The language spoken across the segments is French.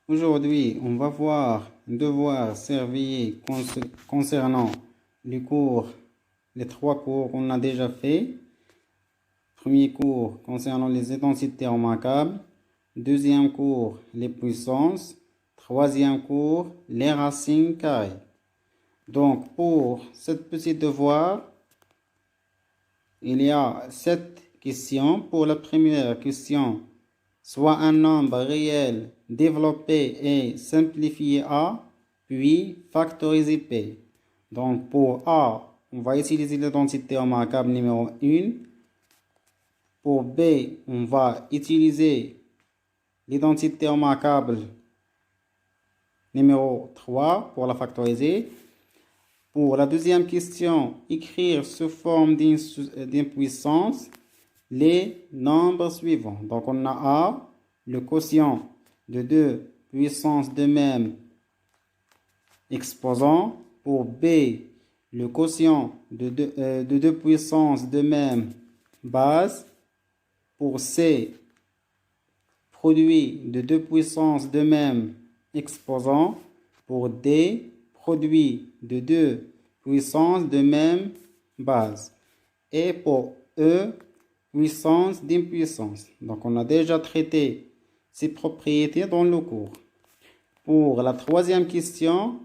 Aujourd'hui, on va voir un devoir servir concernant les trois cours qu'on a déjà fait. Premier cours concernant les intensités remarquables. Deuxième cours, les puissances. Troisième cours, les racines carrées. Donc, pour ce petit devoir, il y a 7 questions. Pour la première question, soit un nombre réel développé et simplifié A, puis factoriser P. Donc pour A, on va utiliser l'identité remarquable numéro 1. Pour B, on va utiliser l'identité remarquable numéro 3 pour la factoriser. Pour la deuxième question, écrire sous forme d'une puissance les nombres suivants. Donc on a A, le quotient de 2 puissance de même exposant. Pour B, le quotient de 2 puissance de même base. Pour C, produit de 2 puissance de même exposant. Pour D, produit de 2 puissance de même base. Et pour E, puissance d'une puissance. Donc on a déjà traité ces propriétés dans le cours. Pour la troisième question,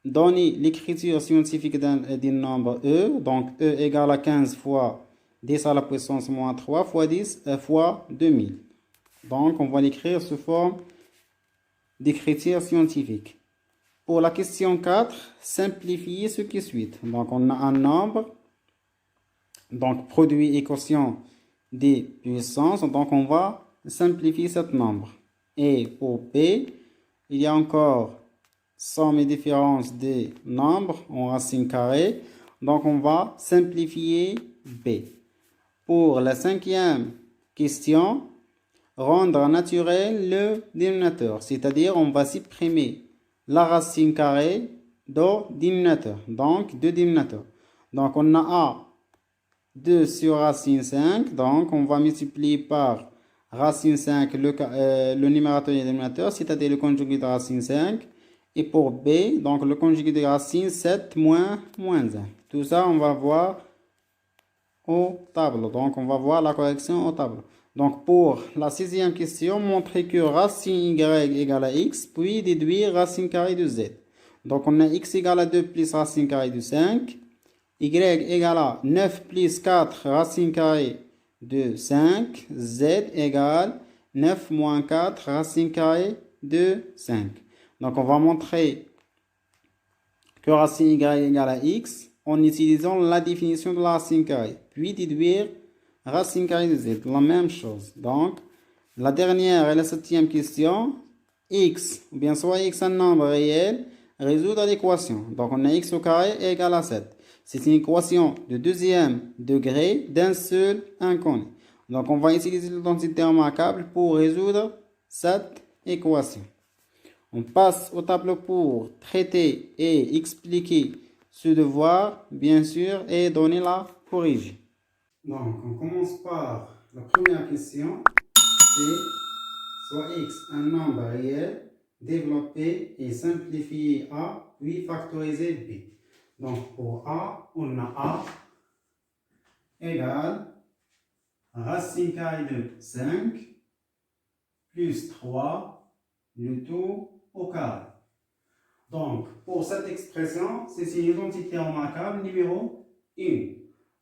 donner l'écriture scientifique d'un nombre E. Donc E égale à 15 fois 10 à la puissance moins 3 fois 10 fois 2000. Donc on va l'écrire sous forme d'écriture scientifique. Pour la question 4, simplifier ce qui suit. Donc on a un nombre, donc produit et quotient des puissances. Donc on va simplifier ce nombre. Et pour P, il y a encore somme et différence des nombres en racine carrée. Donc on va simplifier B. Pour la cinquième question, rendre naturel le dénominateur. C'est-à-dire on va supprimer la racine carrée du dénominateur. Donc deux dénominateurs. Donc on a A 2 sur racine 5. Donc on va multiplier par racine 5 le numérateur et le dénominateur, c'est-à-dire le conjugué de racine 5. Et pour B, donc le conjugué de racine 7 moins 1. Tout ça, on va voir au tableau. Donc on va voir la correction au tableau. Donc pour la sixième question, montrer que racine y égale à x, puis déduire racine carrée de z. Donc on a x égale à 2 plus racine carrée de 5. Y égale à 9 plus 4 racine carrée de 5. Z égale 9 moins 4 racine carrée de 5. Donc on va montrer que racine y égale à x en utilisant la définition de la racine carrée. Puis déduire racine carrée de z. La même chose. Donc la dernière et la septième question. X, ou bien soit x un nombre réel, résoudre l'équation. Donc on a x au carré égale à 7. C'est une équation de deuxième degré d'un seul inconnu. Donc on va utiliser l'identité remarquable pour résoudre cette équation. On passe au tableau pour traiter et expliquer ce devoir, bien sûr, et donner la corrigée. Donc on commence par la première question. C'est soit x un nombre réel, développé et simplifié A, puis factorisé B. Donc pour A, on a A égale racine carrée de 5 plus 3, le tout au carré. Donc pour cette expression, c'est une identité remarquable numéro 1.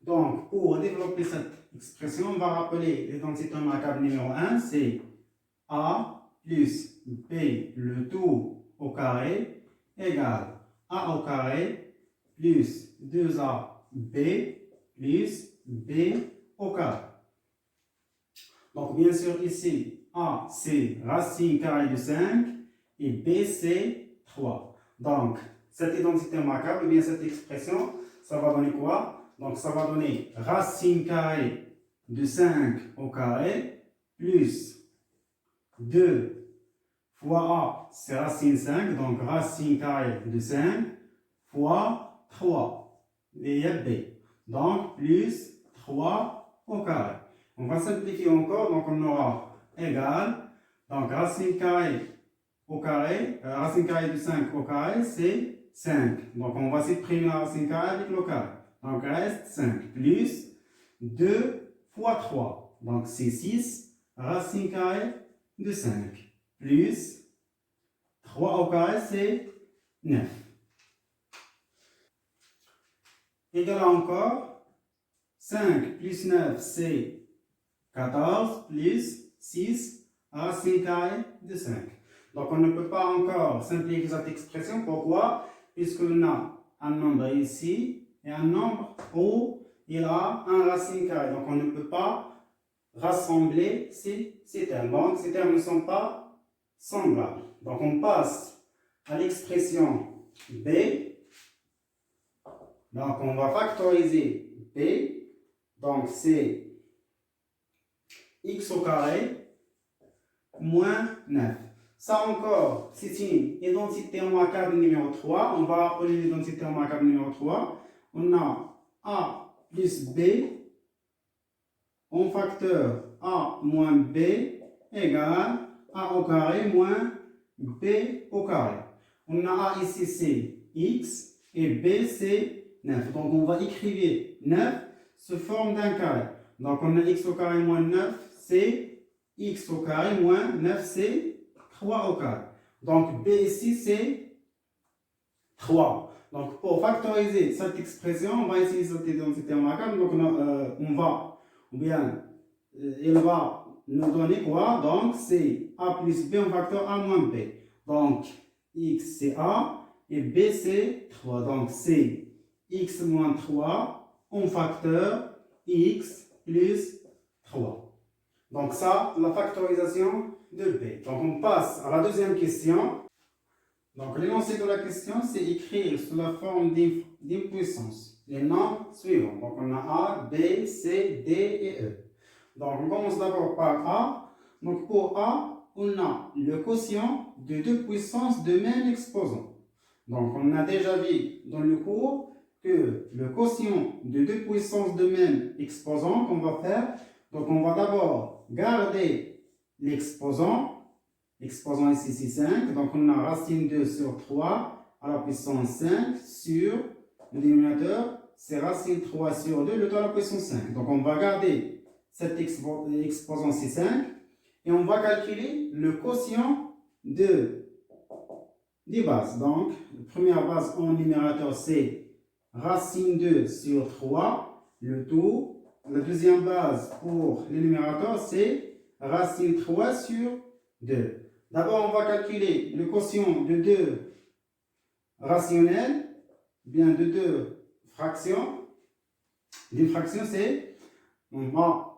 Donc pour développer cette expression, on va rappeler l'identité remarquable numéro 1, c'est A plus B le tout au carré égale A au carré plus 2AB plus B au carré. Donc bien sûr ici A c'est racine carrée de 5 et B c'est 3. Donc cette identité remarquable, bien cette expression, ça va donner quoi? Donc ça va donner racine carrée de 5 au carré plus 2 fois A, c'est racine 5, donc racine carrée de 5 fois 3, et B. Donc plus 3 au carré. On va simplifier encore, donc on aura égal, donc racine carrée au carré, racine carrée de 5 au carré, c'est 5. Donc, on va supprimer la racine carrée avec le carré. Donc, reste 5 plus 2 fois 3. Donc, c'est 6 racine carrée de 5 plus 3 au carré, c'est 9. Et de là encore, 5 plus 9, c'est 14 plus 6 racine carrée de 5. Donc, on ne peut pas encore simplifier cette expression. Pourquoi? Puisqu'on a un nombre ici et un nombre où il a un racine carrée. Donc, on ne peut pas rassembler ces termes. Donc, ces termes ne sont pas semblables. Donc, on passe à l'expression B. Donc, on va factoriser B. Donc, c'est x au carré moins 9. Ça encore, c'est une identité remarquable numéro 3. On va appeler l'identité remarquable numéro 3. On a A plus B en facteur A moins B égale A au carré moins B au carré. On a A ici, c'est X et B, c'est 9. Donc, on va écrire 9 sous forme d'un carré. Donc, on a X au carré moins 9, c'est X au carré moins 9, c'est 3 au carré. Donc, B ici, c'est 3. Donc, pour factoriser cette expression, on va utiliser cette identité remarquable. Donc, il va nous donner quoi? Donc, c'est A plus B en facteur A moins B. Donc, X, c'est A et B, c'est 3. Donc, c'est X moins 3 en facteur X plus 3. Donc, ça, la factorisation de B. Donc, on passe à la deuxième question. Donc, l'énoncé de la question, c'est écrire sous la forme d'une puissance les nombres suivants. Donc, on a A, B, C, D et E. Donc, on commence d'abord par A. Donc, pour A, on a le quotient de deux puissances de même exposant. Donc, on a déjà vu dans le cours que le quotient de deux puissances de même exposant qu'on va faire, donc on va d'abord garder l'exposant. L'exposant ici, c'est 5. Donc, on a racine 2 sur 3 à la puissance 5 sur le dénominateur, c'est racine 3 sur 2, le tout à la puissance 5. Donc, on va garder cet exposant, c'est 5. Et on va calculer le quotient des bases. Donc, la première base en numérateur, c'est racine 2 sur 3, le tout. La deuxième base pour le numérateur, c'est racine 3 sur 2. D'abord, on va calculer le quotient de deux rationnels, bien de deux fractions. D'une fraction, c'est, on va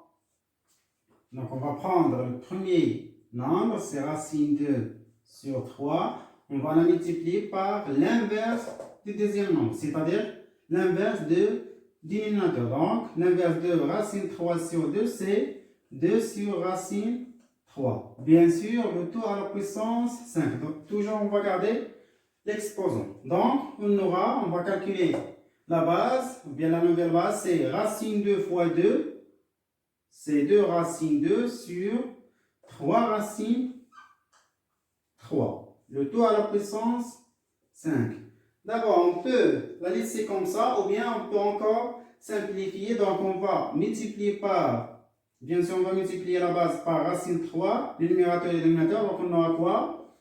prendre le premier nombre, c'est racine 2 sur 3. On va la multiplier par l'inverse du deuxième nombre, c'est-à-dire l'inverse du dénominateur. Donc, l'inverse de racine 3 sur 2, c'est 2 sur racine 3. Bien sûr, le tout à la puissance 5. Donc, toujours, on va garder l'exposant. Donc, on va calculer la base, ou bien la nouvelle base, c'est racine 2 fois 2. C'est 2 racine 2 sur 3 racine 3. Le tout à la puissance 5. D'abord, on peut la laisser comme ça, ou bien on peut encore simplifier. Donc, on va multiplier par, bien sûr, on va multiplier la base par racine 3, le numérateur et le dénominateur. Donc, on aura quoi?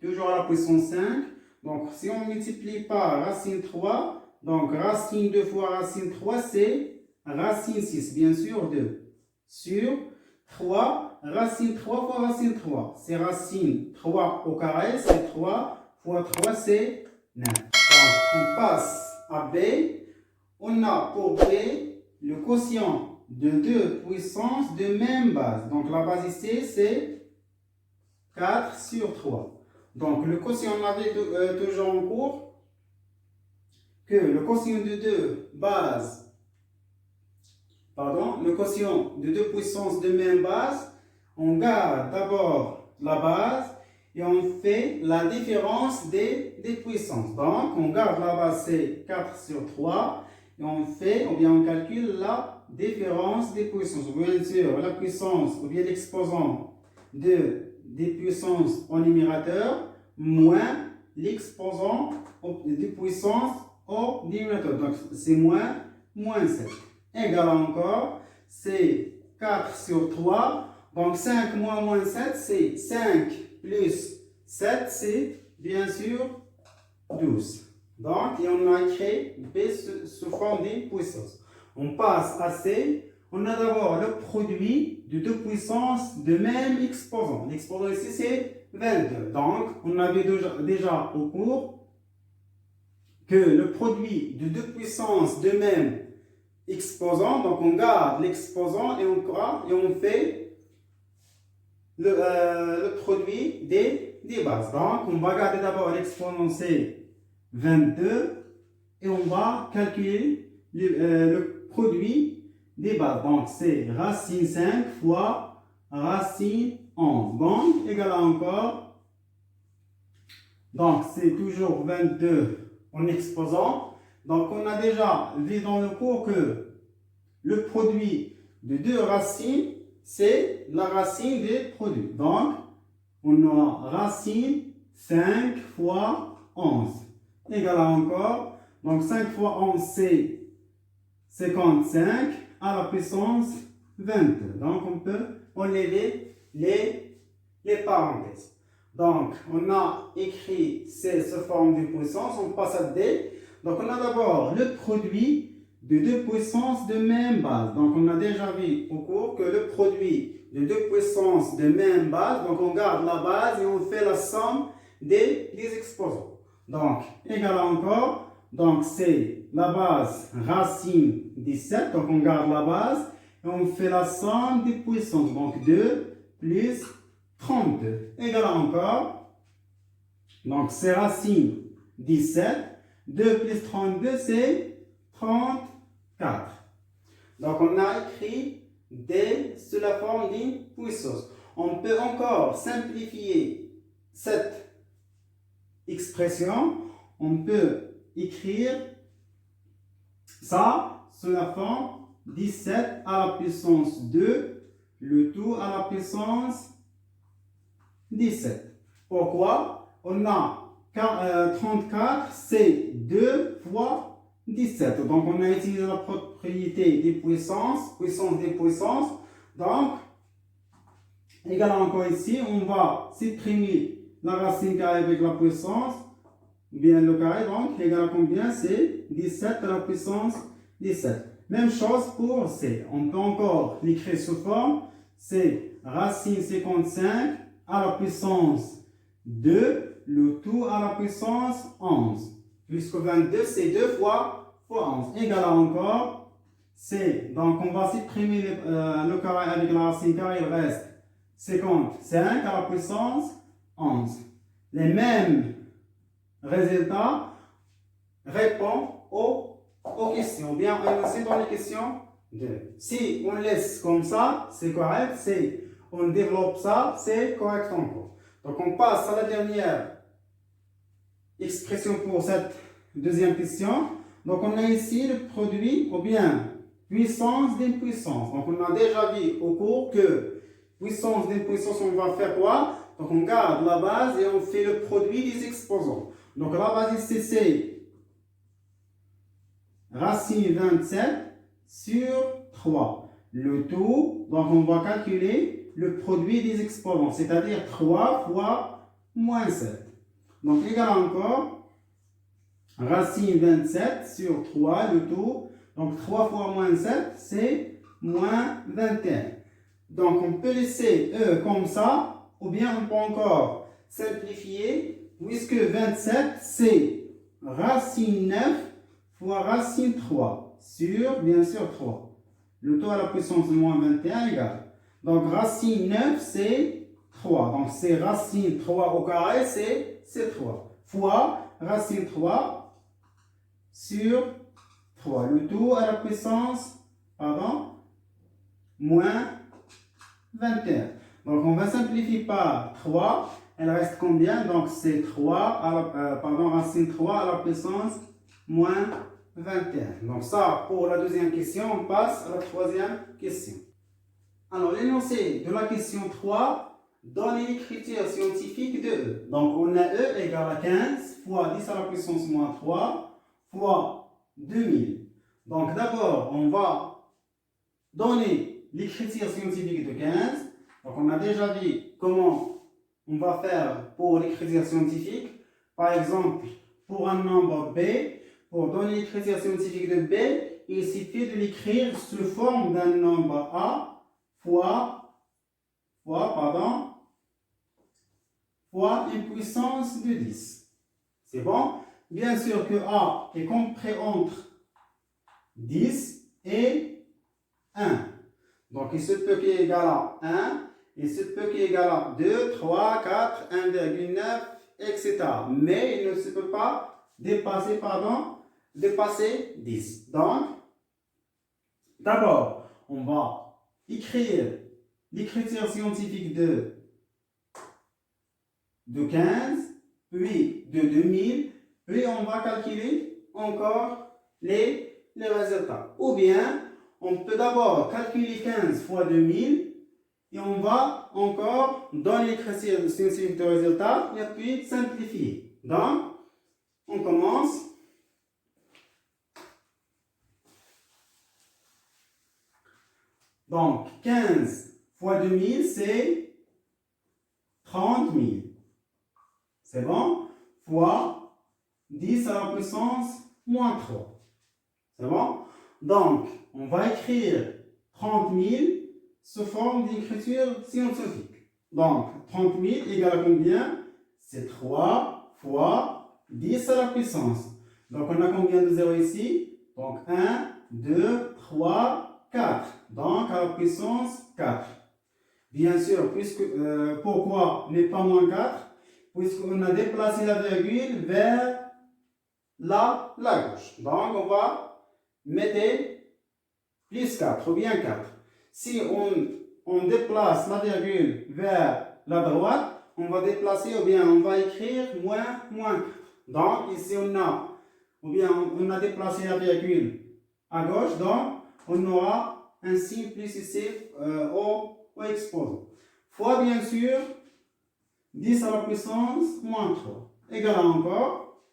Toujours à la puissance 5. Donc, si on multiplie par racine 3, donc racine 2 fois racine 3, c'est racine 6, bien sûr, 2. Sur 3, racine 3 fois racine 3. C'est racine 3 au carré, c'est 3 fois 3, c'est 9. Donc, on passe à B. On a pour B le quotient de deux puissances de même base. Donc, la base ici, c'est 4 sur 3. Donc, le quotient, on avait toujours en cours que le quotient de deux bases, le quotient de deux puissances de même base, on garde d'abord la base et on fait la différence des puissances. Donc, on garde la base, c'est 4 sur 3, et on calcule la différence des puissances. Bien sûr, la puissance ou bien l'exposant des des puissances au numérateur moins l'exposant des puissances au dénominateur. Donc, c'est moins 7. Égal encore, c'est 4 sur 3. Donc, 5 moins 7, c'est 5 plus 7, c'est bien sûr 12. Donc, et on a écrit B sous forme des puissances. On passe à C. On a d'abord le produit de deux puissances de même exposant. L'exposant ici, c'est 22. Donc, on avait déjà au cours que le produit de deux puissances de même exposant, donc on garde l'exposant et on fait le produit des bases. Donc, on va garder d'abord l'exposant, c'est 22, et on va calculer le produit des bases. Donc, c'est racine 5 fois racine 11. Donc, égal à encore. Donc, c'est toujours 22 en exposant. Donc, on a déjà vu dans le cours que le produit de deux racines, c'est la racine des produits. Donc, on a racine 5 fois 11. Égal à encore. Donc, 5 fois 11, c'est 55 à la puissance 22. Donc, on peut enlever les parenthèses. Donc, on a écrit C sous forme de puissance. On passe à D. Donc, on a d'abord le produit de deux puissances de même base. Donc, on a déjà vu au cours que le produit de deux puissances de même base, donc on garde la base et on fait la somme des exposants. Donc, égal à encore. Donc, c'est la base racine 17. Donc, on garde la base et on fait la somme des puissances. Donc, 2 plus 32. Égal à encore. Donc, c'est racine 17. 2 plus 32, c'est 34. Donc, on a écrit D sous la forme d'une puissance. On peut encore simplifier cette expression. On peut écrire ça sous la forme 17 à la puissance 2, le tout à la puissance 17. Pourquoi? On a 34, c'est 2 fois 17. Donc, on a utilisé la propriété des puissances, puissance des puissances. Donc, égal à encore ici, on va supprimer la racine carrée avec la puissance, bien le carré, donc, égal à combien? C'est 17 à la puissance 17. Même chose pour C. On peut encore l'écrire sous forme, c'est racine 55 à la puissance 2, le tout à la puissance 11. Puisque 22, c'est 2 fois 11. Égal à encore, c'est, donc on va supprimer le carré avec la racine carrée, il reste 55 à la puissance 11. Les mêmes résultats répondent aux questions, bien énoncées dans les questions 2. Si on laisse comme ça, c'est correct. Si on développe ça, c'est correct encore. Donc, on passe à la dernière expression pour cette deuxième question. Donc, on a ici le produit, ou bien puissance d'une puissance. Donc, on a déjà vu au cours que puissance d'une puissance, on va faire quoi? Donc, on garde la base et on fait le produit des exposants. Donc, la base ici, c'est racine 27 sur 3. Le tout, donc on va calculer le produit des exposants, c'est-à-dire 3 fois moins 7. Donc, égal encore, racine 27 sur 3, le tout. Donc, 3 fois moins 7, c'est moins 21. Donc, on peut laisser E comme ça, ou bien on peut encore simplifier, puisque 27, c'est racine 9 fois racine 3 sur, bien sûr, 3. Le tout à la puissance de moins 21 égale. Donc, racine 9, c'est 3. Donc, c'est racine 3 au carré, c'est 3. Fois racine 3 sur 3. Le tout à la puissance, moins 21. Donc, on va simplifier par 3. Elle reste combien? Donc, c'est 3 racine 3 à la puissance moins 21. Donc, ça, pour la deuxième question, on passe à la troisième question. Alors, l'énoncé de la question 3 donner l'écriture scientifique de E. Donc, on a E égale à 15 fois 10 à la puissance moins 3 fois 2000. Donc, d'abord, on va donner l'écriture scientifique de 15. Donc, on a déjà dit comment on va faire pour l'écriture scientifique. Par exemple, pour un nombre B, pour donner l'écriture scientifique de B, il suffit de l'écrire sous forme d'un nombre A fois une puissance de 10. C'est bon? Bien sûr que A est compris entre 10 et 1. Donc, il se peut qu'il est égal à 1, il se peut qu'il est égal à 2, 3, 4, 1,9, etc. Mais il ne se peut pas dépasser 10. Donc, d'abord, on va écrire l'écriture scientifique de 15, puis de 2000, puis on va calculer encore les résultats. Ou bien, on peut d'abord calculer 15 fois 2000 et on va encore donner l'écriture scientifique de résultat et puis simplifier. Donc, on commence. Donc, 15 fois 2000, c'est 30 000. C'est bon? Fois 10 à la puissance moins 3. C'est bon? Donc, on va écrire 30 000 sous forme d'écriture scientifique. Donc, 30 000 égale à combien? C'est 3 fois 10 à la puissance. Donc, on a combien de zéros ici? Donc, 1, 2, 3, 4. Donc, à la puissance 4. Bien sûr, pourquoi n'est pas moins 4? Puisqu'on a déplacé la virgule vers la gauche. Donc, on va mettre plus 4 ou bien 4. Si on déplace la virgule vers la droite, on va déplacer ou bien on va écrire moins 4. Donc, ici on a déplacé la virgule à gauche, donc on aura un signe plus ici au exposant. Fois bien sûr 10 à la puissance moins 3. Égal à encore.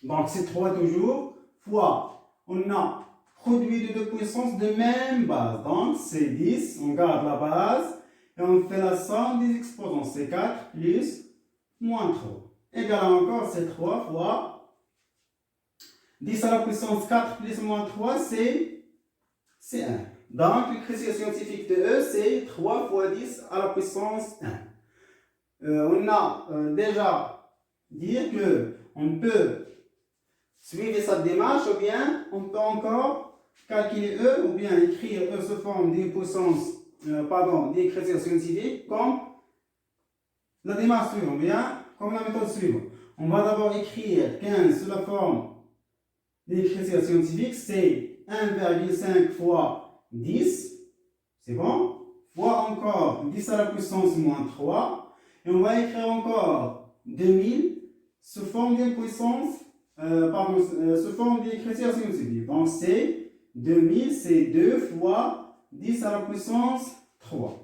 Donc c'est 3 toujours. Fois, on a produit de deux puissances de même base. Donc c'est 10. On garde la base. Et on fait la somme des exposants. C'est 4 plus moins 3. Égal à encore, c'est 3 fois 10 à la puissance 4 plus moins 3, c'est 1. Donc l'écriture scientifique de E, c'est 3 fois 10 à la puissance 1. On a déjà dit qu'on peut suivre cette démarche ou bien on peut encore calculer E ou bien écrire E sous forme d'une puissance, d'écriture scientifique comme la démarche suivante, bien comme la méthode suivante. On va d'abord écrire 15 sous la forme d'écriture scientifique, c'est 1,5 fois 10, c'est bon, fois encore 10 à la puissance moins 3. Et on va écrire encore 2000 sous forme d'une puissance, sous forme d'écriture scientifique. Donc c'est 2000, c'est 2 fois 10 à la puissance 3.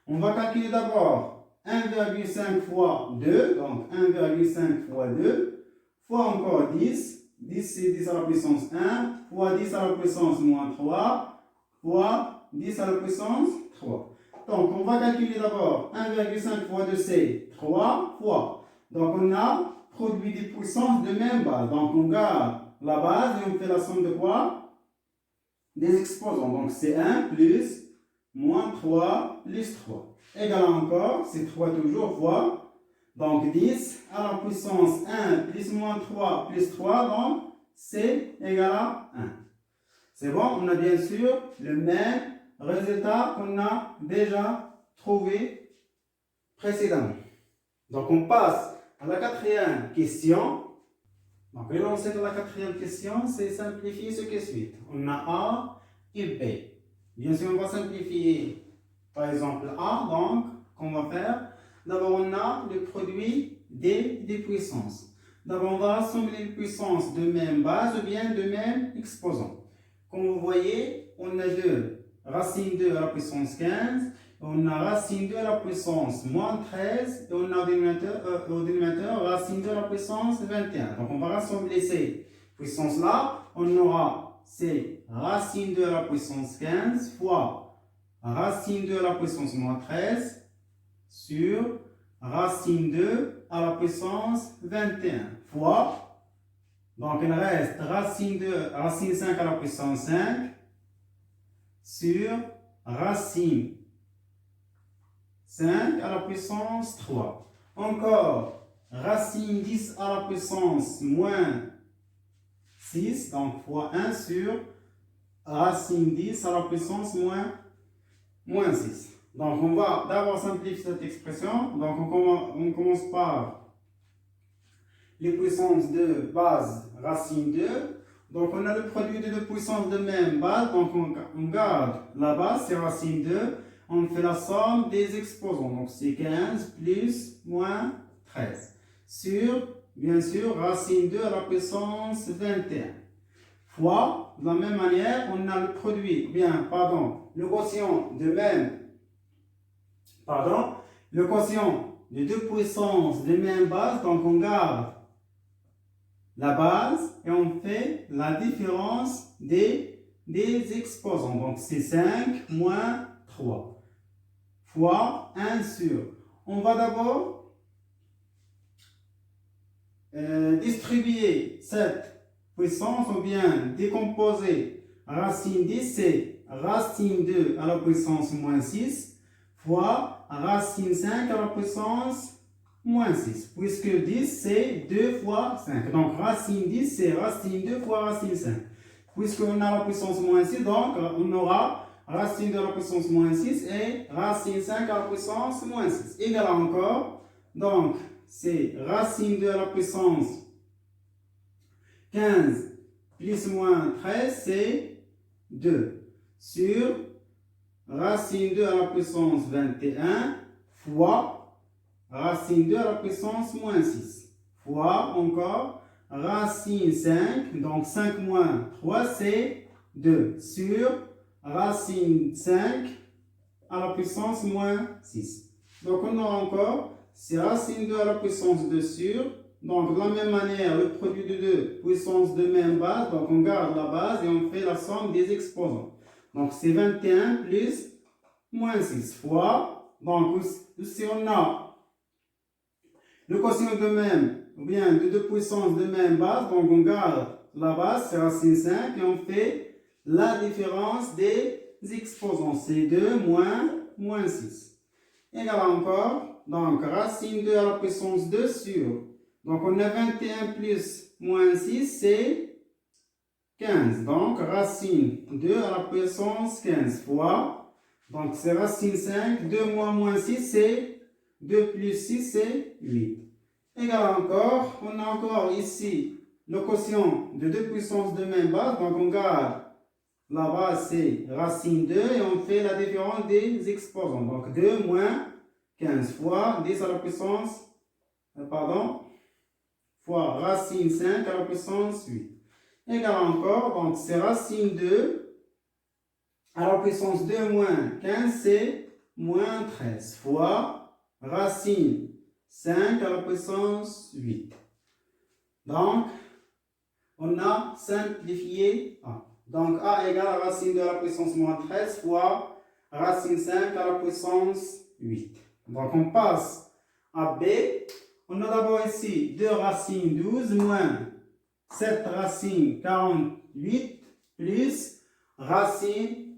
On va calculer d'abord 1,5 fois 2, donc 1,5 fois 2, fois encore 10. 10 c'est 10 à la puissance 1, fois 10 à la puissance moins 3, fois 10 à la puissance 3. Donc, on va calculer d'abord 1,5 fois 2, c'est 3 fois. Donc, on a produit des puissances de même base. Donc, on garde la base et on fait la somme de quoi? Des exposants. Donc, c'est 1 plus moins 3 plus 3. Égal à encore, c'est 3 toujours fois. Donc, 10 à la puissance 1 plus moins 3 plus 3. Donc, c'est égal à 1. C'est bon, on a bien sûr le même résultat qu'on a déjà trouvé précédemment. Donc on passe à la quatrième question. Donc l'énoncé de la quatrième question, c'est simplifier ce qui suit. On a A et B. Bien sûr, on va simplifier par exemple A. Donc, qu'on va faire? D'abord, on a le produit des puissances. D'abord, on va assembler les puissances de même base ou bien de même exposant. Comme vous voyez, on a 2 racine 2 à la puissance 15 on a racine 2 à la puissance moins 13 et on a au dénominateur racine 2 à la puissance 21. Donc on va rassembler ces puissances-là. On aura c'est racine 2 à la puissance 15 fois racine 2 à la puissance moins 13 sur racine 2 à la puissance 21 fois, donc il reste racine 5 à la puissance 5 sur racine 5 à la puissance 3. Encore racine 10 à la puissance moins 6, donc fois 1 sur racine 10 à la puissance moins 6. Donc, on va d'abord simplifier cette expression. Donc, on commence par les puissances de base racine 2. Donc, on a le produit de deux puissances de même base. Donc, on garde la base, c'est racine 2. On fait la somme des exposants. Donc, c'est 15 plus moins 13. Sur, bien sûr, racine 2 à la puissance 21. Fois, de la même manière, on a le produit, le quotient de le quotient de deux puissances de même base, donc on garde la base et on fait la différence des exposants. Donc c'est 5 moins 3 fois 1 sur. On va d'abord distribuer cette puissance ou bien décomposer racine 10, c'est racine 2 à la puissance moins 6 fois racine 5 à la puissance moins 6. Puisque 10, c'est 2 fois 5. Donc, racine 10, c'est racine 2 fois racine 5. Puisqu'on a la puissance moins 6, donc on aura racine 2 à la puissance moins 6 et racine 5 à la puissance moins 6. Égal encore, donc, c'est racine 2 à la puissance 15 plus moins 13, c'est 2 sur racine 2 à la puissance 21 fois racine 2 à la puissance moins 6 fois encore racine 5, donc 5 moins 3 c'est 2 sur racine 5 à la puissance moins 6. Donc on aura encore, c'est racine 2 à la puissance 2 sur, donc de la même manière le produit de deux puissances de même base, donc on garde la base et on fait la somme des exposants. Donc, c'est 21 plus moins 6 fois. Donc, si on a le quotient de même, ou bien de deux puissances de même base, donc on garde la base, c'est racine 5, et on fait la différence des exposants. C'est 2 moins 6. Égal encore, donc racine 2 à la puissance 2 sur. Donc, on a 21 plus moins 6, c'est 15. Donc, racine 2 à la puissance 15 fois. Donc, c'est racine 5. 2 moins 6, c'est 2 plus 6, c'est 8. Égal encore, on a encore ici le quotient de deux puissances de même base. Donc, on garde la base, c'est racine 2 et on fait la différence des exposants. Donc, 2 moins 15 fois 10 à la puissance, fois racine 5 à la puissance 8. Égal encore, donc c'est racine 2 à la puissance 2 moins 15, c'est moins 13 fois racine 5 à la puissance 8. Donc, on a simplifié A. Donc, A égale racine 2 à la puissance moins 13 fois racine 5 à la puissance 8. Donc, on passe à B. On a d'abord ici 2 racines 12 moins 7 racine 48 plus racine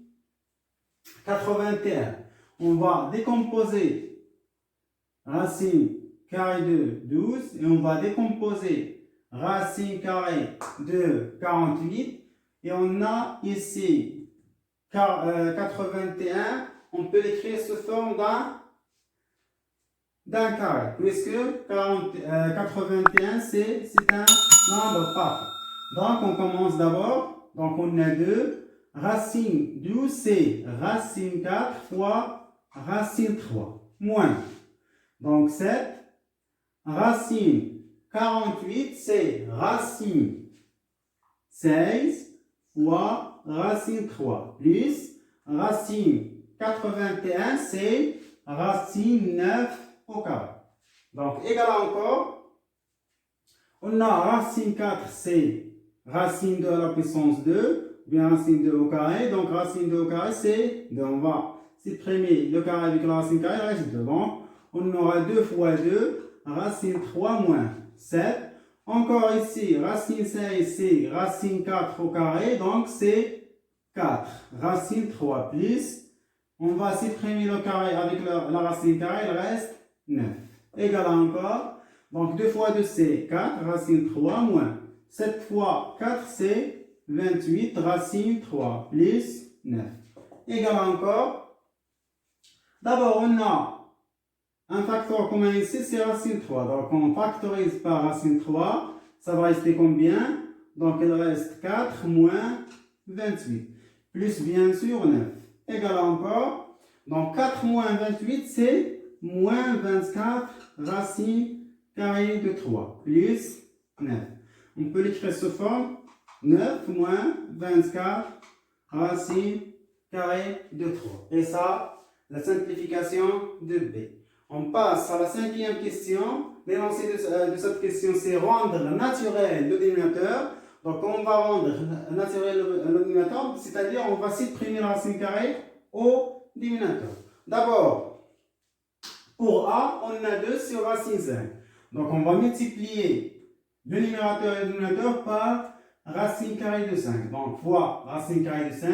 81. On va décomposer racine carré de 12 et on va décomposer racine carré de 48. Et on a ici 81. On peut l'écrire sous forme d'un carré, puisque 81 c'est un nombre parfait. Donc on commence d'abord, donc on a 2, racine 12 c'est racine 4 fois racine 3, moins, donc 7, racine 48 c'est racine 16 fois racine 3, plus racine 81, c'est racine 9 au carré. Donc, égal à encore, on a racine 4, c'est racine 2 à la puissance 2, bien racine 2 au carré. Donc, racine 2 au carré, c'est 2. On va supprimer le carré avec la racine carré, il reste 2. Donc, on aura 2 fois 2, racine 3 moins 7. Encore ici, racine 5, c'est racine 4 au carré, donc c'est 4. Racine 3 plus, on va supprimer le carré avec la racine carré, il reste 9. Égal à encore, donc 2 fois 2 c'est 4, racine 3 moins 7 fois 4 c'est 28, racine 3 plus 9. Égal à encore, d'abord on a un facteur commun ici, c'est racine 3. Donc, on factorise par racine 3. Ça va rester combien? Donc, il reste 4 moins 28. Plus, bien sûr, 9. Égal à encore. Donc, 4 moins 28, c'est moins 24 racine carrée de 3. Plus 9. On peut l'écrire sous forme 9 moins 24 racine carrée de 3. Et ça, la simplification de B. On passe à la 5e question. L'énoncé de cette question, c'est rendre naturel le dénominateur. Donc, on va rendre naturel le dénominateur, c'est-à-dire on va supprimer la racine carrée au dénominateur. D'abord, pour A, on a 2 sur racine 5. Donc, on va multiplier le numérateur et le dénominateur par racine carrée de 5. Donc, fois racine carrée de 5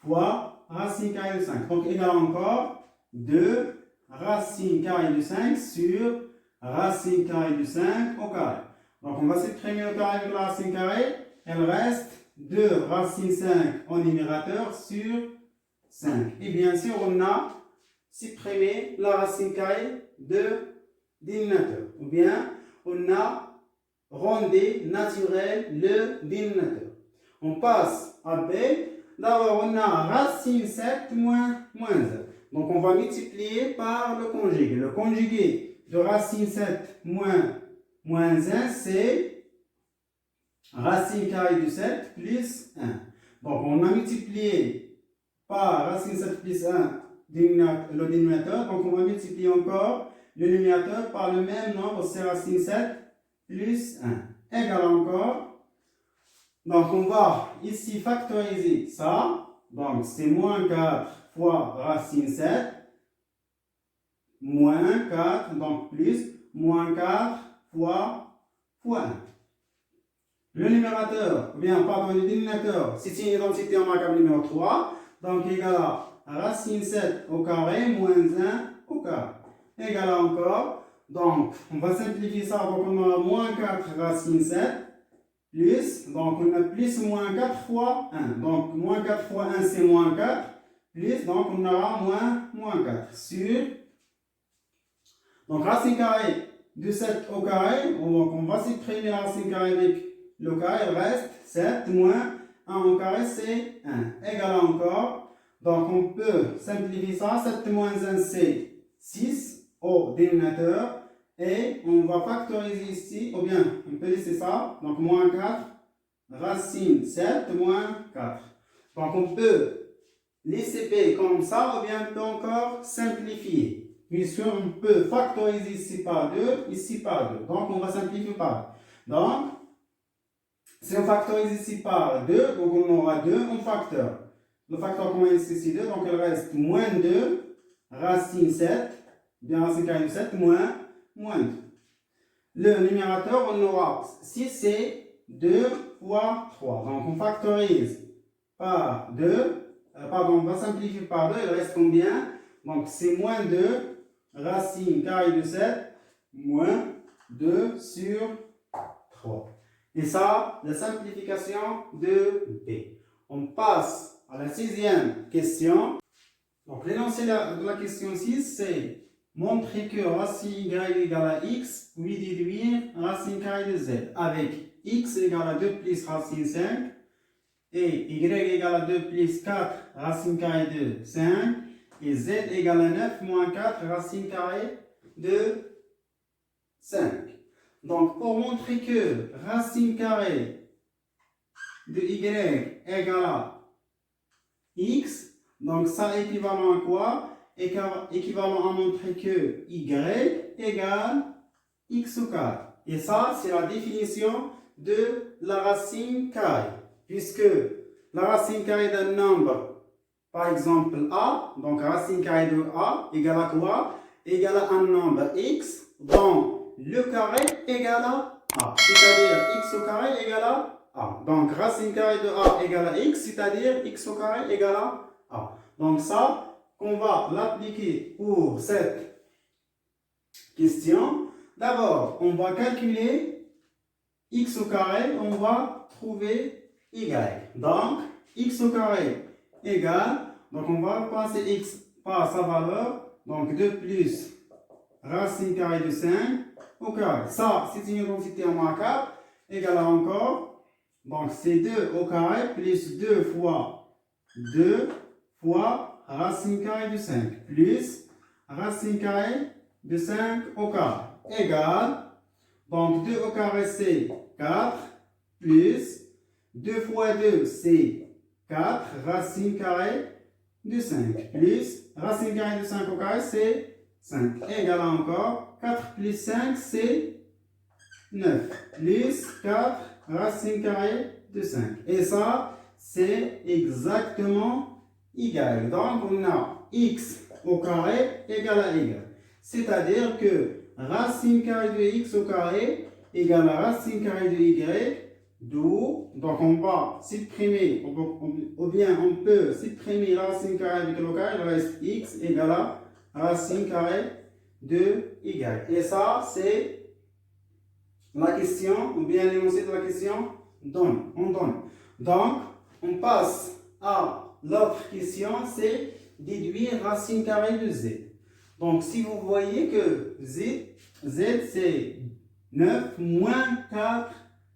fois racine carrée de 5. Donc, égal encore 2 racine carrée de 5 sur racine carrée de 5 au carré. Donc, on va supprimer le carré avec la racine carrée. Elle reste 2 racine 5 au numérateur sur 5. Et bien sûr, on a supprimé la racine carrée de dénominateur. Ou bien, on a rendu naturel le dénominateur. On passe à B. D'abord, on a racine 7 moins 1. Donc, on va multiplier par le conjugué. Le conjugué de racine 7 moins 1, c'est racine carrée de 7 plus 1. Donc, on a multiplié par racine 7 plus 1 le dénominateur. Donc, on va multiplier encore le numérateur par le même nombre, c'est racine 7 plus 1. Égal encore. Donc, on va ici factoriser ça. Donc, c'est moins 4 fois racine 7, moins 4, donc plus, moins 4 fois 1. Le numérateur, ou bien, pardon, le dénominateur, c'est une identité remarquable numéro 3, donc égal à racine 7 au carré, moins 1 au carré. Égal à encore, donc, on va simplifier ça, donc on aura moins 4 racine 7, plus, donc on a plus moins 4 fois 1. Donc, moins 4 fois 1, c'est moins 4. Plus, donc on aura moins 4. Sur, donc racine carrée de 7 au carré, on va supprimer la racine carrée avec le carré, il reste 7 moins 1 au carré, c'est 1. Égal à encore, donc on peut simplifier ça, 7 moins 1, c'est 6 au dénominateur. Et on va factoriser ici, ou bien on peut laisser ça, donc moins 4, racine 7 moins 4. Donc on peut laisser B comme ça, ou bien on peut encore simplifier. Puisque on peut factoriser ici par 2, ici par 2. Donc on va simplifier par 2. Donc, si on factorise ici par 2, donc on aura 2 en facteur. Le facteur commun ici c'est 2, donc il reste moins 2, racine 7, bien racine carrée de 7, moins 2. Le numérateur, on aura 6, c'est 2 fois 3. Donc, on factorise par 2. On va simplifier par 2. Il reste combien? Donc, c'est moins 2 racine carrée de 7 moins 2 sur 3. Et ça, la simplification de B. On passe à la 6e question. Donc, l'énoncé de la question 6, c'est montrer que racine y égale à x, puis déduire racine carrée de z. Avec x égale à 2 plus racine 5 et y égale à 2 plus 4 racine carrée de 5 et z égale à 9 moins 4 racine carrée de 5. Donc, pour montrer que racine carrée de y égale à x, Donc, ça équivalent à quoi? Équivalent à montrer que y égale x au carré. Et ça, c'est la définition de la racine carrée. Puisque la racine carrée d'un nombre, par exemple a, donc racine carrée de a égale à quoi? Égale à un nombre x dont le carré égale à a. C'est-à-dire x au carré égale à a. Donc racine carrée de a égale à x, c'est-à-dire x au carré égale à a. Donc ça, qu'on va l'appliquer pour cette question. D'abord, on va calculer x au carré, on va trouver y. Donc, x au carré égale, donc on va remplacer x par sa valeur, donc 2 plus racine carrée de 5 au carré. Ça, c'est une identité remarquable, égale à encore, donc c'est 2 au carré plus 2 fois 2 fois racine carrée de 5 plus racine carrée de 5 au carré égale, donc 2 au carré c'est 4 plus 2 fois 2 c'est 4 racine carrée de 5 plus racine carrée de 5 au carré c'est 5 égale encore 4 plus 5 c'est 9 plus 4 racine carrée de 5. Et ça, c'est exactement égal. Donc, on a x au carré égale à y. C'est-à-dire que racine carrée de x au carré égale à racine carrée de y, d'où, donc on va supprimer, ou bien on peut supprimer la racine carrée avec le carré, il reste x égale à racine carrée de y. Et ça, c'est la question, ou bien l'énoncé de la question, on donne. Donc, on passe à l'autre question, c'est déduire racine carrée de z. Donc, si vous voyez que z c'est 9 moins 4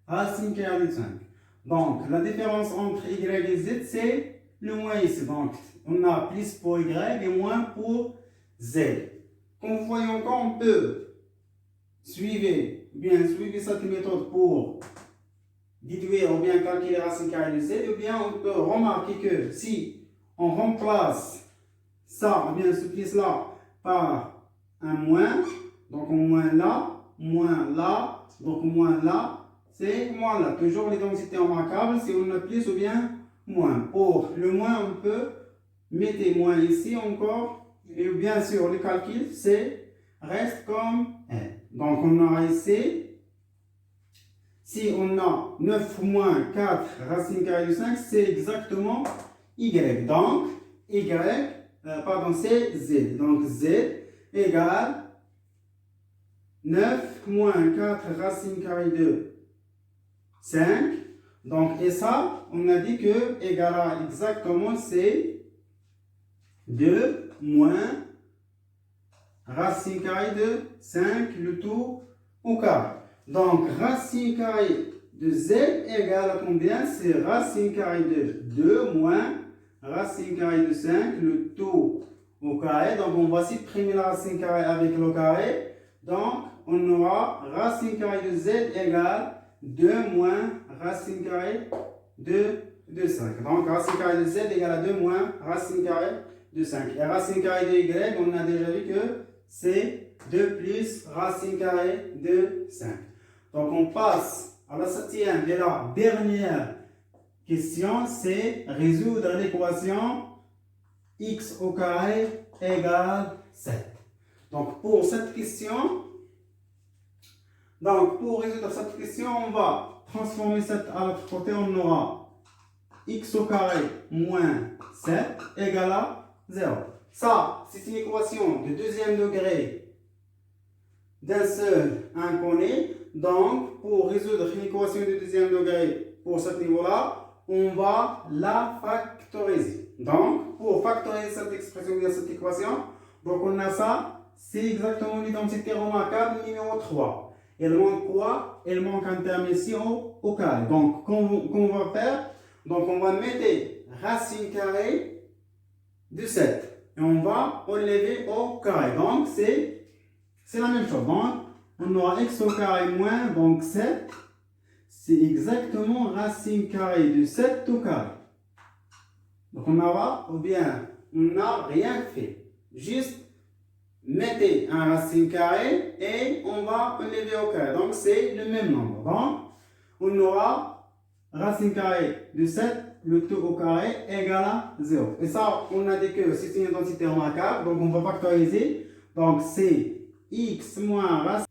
racine carrée de 5. Donc, la différence entre y et z, c'est le moins ici. Donc, on a plus pour y et moins pour z. Comme vous voyez encore, on peut suivre cette méthode pour déduire ou bien calculer racine carrée de z, ou bien on peut remarquer que si on remplace ça, ou bien ce plus-là, par un moins, donc un moins là, donc moins là, c'est moins là. Toujours l'identité remarquable, si on a plus ou bien moins. Pour le moins, on peut mettre moins ici encore, et bien sûr, le calcul, reste comme 1. Donc, on aura ici, si on a 9 moins 4 racine carrée de 5, c'est exactement y. Donc, c'est z. Donc, z égale 9 moins 4 racine carrée de 5. Donc, et ça, on a dit que égale à exactement c'est 2 moins racine carrée de 5, le tout au carré. Donc, racine carrée de z égale à combien? C'est racine carrée de 2 moins racine carrée de 5, le tout au carré. Donc, on va supprimer la racine carrée avec le carré. Donc, on aura racine carrée de z égale 2 moins racine carrée de 5. Donc, racine carrée de z égale à 2 moins racine carrée de 5. Et racine carrée de y, on a déjà vu que c'est 2 plus racine carrée de 5. Donc, on passe à la septième et la dernière question, c'est résoudre l'équation x au carré égale 7. Donc, pour résoudre cette question, on va transformer 7 à l'autre côté, on aura x au carré moins 7 égale à 0. Ça, c'est une équation de deuxième degré d'un seul inconnu. Donc, pour résoudre une équation de deuxième degré pour ce niveau-là, on va la factoriser. Donc, pour factoriser cette expression de cette équation, donc on a ça, c'est exactement l'identité remarquable numéro 3. Elle manque quoi? Elle manque un terme ici au carré. Donc, qu'on va faire? Donc, on va mettre racine carrée de 7. Et on va enlever au carré. Donc, c'est la même chose. Donc, on aura x au carré moins, donc 7. C'est exactement racine carrée de 7 au carré. Donc on aura, ou bien on n'a rien fait. Juste mettez un racine carrée et on va enlever au carré. Donc c'est le même nombre. Donc on aura racine carrée de 7, le tout au carré égale à 0. Et ça, on a dit que c'est une identité remarquable, donc on va factoriser. Donc c'est x moins racine